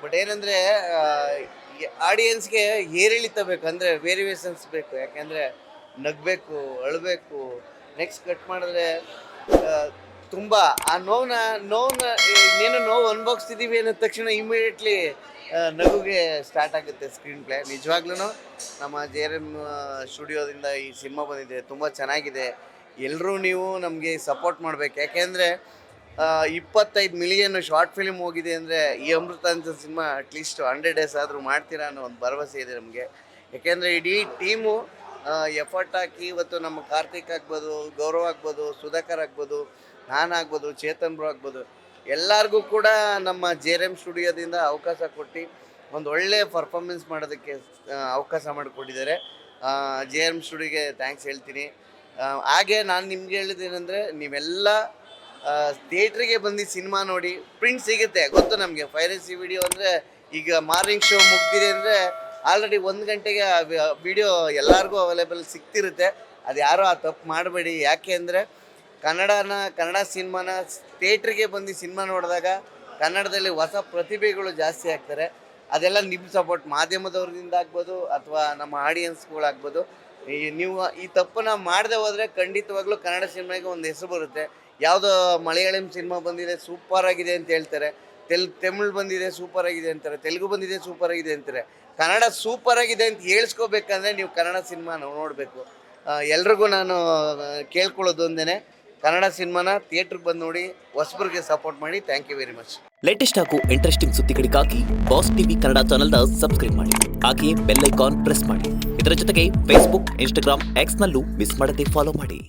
But ಏನಂದರೆ ಆಡಿಯನ್ಸ್ಗೆ ಏರಿಳಿತ ಬೇಕು, ಅಂದರೆ ವೇರಿಯೇಷನ್ಸ್ ಬೇಕು. ಯಾಕೆಂದರೆ ನಗಬೇಕು, ಅಳಬೇಕು, ನೆಕ್ಸ್ಟ್ ಕಟ್ ಮಾಡಿದ್ರೆ ತುಂಬ ಆ ನೋವನ್ನ ಇನ್ನೇನು ನೋವು ಅನುಭವಿಸ್ತಿದ್ದೀವಿ ಅನ್ನೋ ತಕ್ಷಣ ಇಮಿಡಿಯೇಟ್ಲಿ ನಗುಗೆ ಸ್ಟಾರ್ಟ್ ಆಗುತ್ತೆ ಸ್ಕ್ರೀನ್ ಪ್ಲೇ. ನಿಜವಾಗ್ಲೂ ನಮ್ಮ JRM ಸ್ಟುಡಿಯೋದಿಂದ ಈ ಸಿನಿಮಾ ಬಂದಿದೆ, ತುಂಬ ಚೆನ್ನಾಗಿದೆ. ಎಲ್ಲರೂ ನೀವು ನಮಗೆ ಸಪೋರ್ಟ್ ಮಾಡಬೇಕು. ಯಾಕೆಂದರೆ 25 ಮಿಲಿಯನ್ ಶಾರ್ಟ್ ಫಿಲ್ಮ್ ಹೋಗಿದೆ ಅಂದರೆ ಈ ಅಮೃತ ಅಂತ ಸಿನಿಮಾ ಅಟ್ಲೀಸ್ಟ್ 100 ಡೇಸ್ ಆದರೂ ಮಾಡ್ತೀರಾ ಅನ್ನೋ ಒಂದು ಭರವಸೆ ಇದೆ ನಮಗೆ. ಯಾಕೆಂದರೆ ಇಡೀ ಟೀಮು ಎಫರ್ಟ್ ಹಾಕಿ ಇವತ್ತು ನಮ್ಮ ಕಾರ್ತಿಕ್ ಆಗ್ಬೋದು, ಗೌರವ್ ಆಗ್ಬೋದು, ಸುಧಾಕರ್ ಆಗ್ಬೋದು, ನಾನಾಗ್ಬೋದು, ಚೇತನ್ ಬ್ರೋ ಆಗ್ಬೋದು, ಎಲ್ಲರಿಗೂ ಕೂಡ ನಮ್ಮ JRM ಸ್ಟುಡಿಯೋದಿಂದ ಅವಕಾಶ ಕೊಟ್ಟು ಒಂದು ಒಳ್ಳೆಯ ಪರ್ಫಾರ್ಮೆನ್ಸ್ ಮಾಡೋದಕ್ಕೆ ಅವಕಾಶ ಮಾಡಿಕೊಟ್ಟಿದ್ದಾರೆ. JRM ಸ್ಟುಡಿಯೋಗೆ ಥ್ಯಾಂಕ್ಸ್ ಹೇಳ್ತೀನಿ. ಹಾಗೆ ನಾನು ನಿಮ್ಗೆ ಹೇಳಿದ್ದೇನೆಂದರೆ, ನೀವೆಲ್ಲ ಥಿಯೇಟ್ರಿಗೆ ಬಂದು ಸಿನಿಮಾ ನೋಡಿ. ಪ್ರಿಂಟ್ ಸಿಗುತ್ತೆ, ಗೊತ್ತು ನಮಗೆ. ಪೈರಸಿ ವಿಡಿಯೋ ಅಂದರೆ ಈಗ ಮಾರ್ನಿಂಗ್ ಶೋ ಮುಗ್ದಿದೆ ಅಂದರೆ ಆಲ್ರೆಡಿ 1 ಗಂಟೆಗೆ ವಿಡಿಯೋ ಎಲ್ಲರಿಗೂ ಅವೈಲೇಬಲ್ ಸಿಗ್ತಿರುತ್ತೆ. ಅದು ಯಾರೂ ಆ ತಪ್ಪು ಮಾಡಬೇಡಿ. ಯಾಕೆ ಅಂದರೆ ಕನ್ನಡ ಸಿನಿಮಾನ ಥಿಯೇಟ್ರಿಗೆ ಬಂದು ಸಿನಿಮಾ ನೋಡಿದಾಗ ಕನ್ನಡದಲ್ಲಿ ಹೊಸ ಪ್ರತಿಭೆಗಳು ಜಾಸ್ತಿ ಆಗ್ತಾರೆ. ಅದೆಲ್ಲ ನಿಮ್ಮ ಸಪೋರ್ಟ್, ಮಾಧ್ಯಮದವ್ರಿಂದ ಆಗ್ಬೋದು ಅಥವಾ ನಮ್ಮ ಆಡಿಯನ್ಸ್ಗಳಾಗ್ಬೋದು. ನೀವು ಈ ತಪ್ಪನ್ನು ಮಾಡದೆ ಹೋದರೆ ಖಂಡಿತವಾಗ್ಲೂ ಕನ್ನಡ ಸಿನಿಮಾಗೆ ಒಂದು ಹೆಸರು ಬರುತ್ತೆ. ಯಾವುದೋ ಮಲಯಾಳಂ ಸಿನಿಮಾ ಬಂದಿದೆ ಸೂಪರ್ ಆಗಿದೆ ಅಂತ ಹೇಳ್ತಾರೆ, ತಮಿಳ್ ಬಂದಿದೆ ಸೂಪರ್ ಆಗಿದೆ ಅಂತಾರೆ, ತೆಲುಗು ಬಂದಿದೆ ಸೂಪರ್ ಆಗಿದೆ ಅಂತಾರೆ. ಕನ್ನಡ ಸೂಪರ್ ಆಗಿದೆ ಅಂತ ಹೇಳ್ಸ್ಕೋಬೇಕಂದ್ರೆ ನೀವು ಕನ್ನಡ ಸಿನಿಮಾ ನೋಡಬೇಕು. ಎಲ್ರಿಗೂ ನಾನು ಕೇಳ್ಕೊಳ್ಳೋದು ಒಂದೇ, ಕನ್ನಡ ಸಿನಿಮಾನ ಥಿಯೇಟ್ರಿಗೆ ಬಂದು ನೋಡಿ, ಹೊಸಬರಿಗೆ ಸಪೋರ್ಟ್ ಮಾಡಿ. Thank you very much. Latest ಹಾಗೂ ಇಂಟ್ರೆಸ್ಟಿಂಗ್ ಸುದ್ದಿಗಳಿಗಾಗಿ ಬಾಸ್ ಟಿವಿ ಕನ್ನಡ ಚಾನೆಲ್ನ ಸಬ್ಸ್ಕ್ರೈಬ್ ಮಾಡಿ. ಹಾಗೆಯೇ ಬೆಲ್ ಐಕಾನ್ ಪ್ರೆಸ್ ಮಾಡಿ. ಇದರ ಜೊತೆಗೆ ಫೇಸ್ಬುಕ್, ಇನ್ಸ್ಟಾಗ್ರಾಮ್, ಎಕ್ಸ್ನಲ್ಲೂ ಮಿಸ್ ಮಾಡದೆ ಫಾಲೋ ಮಾಡಿ.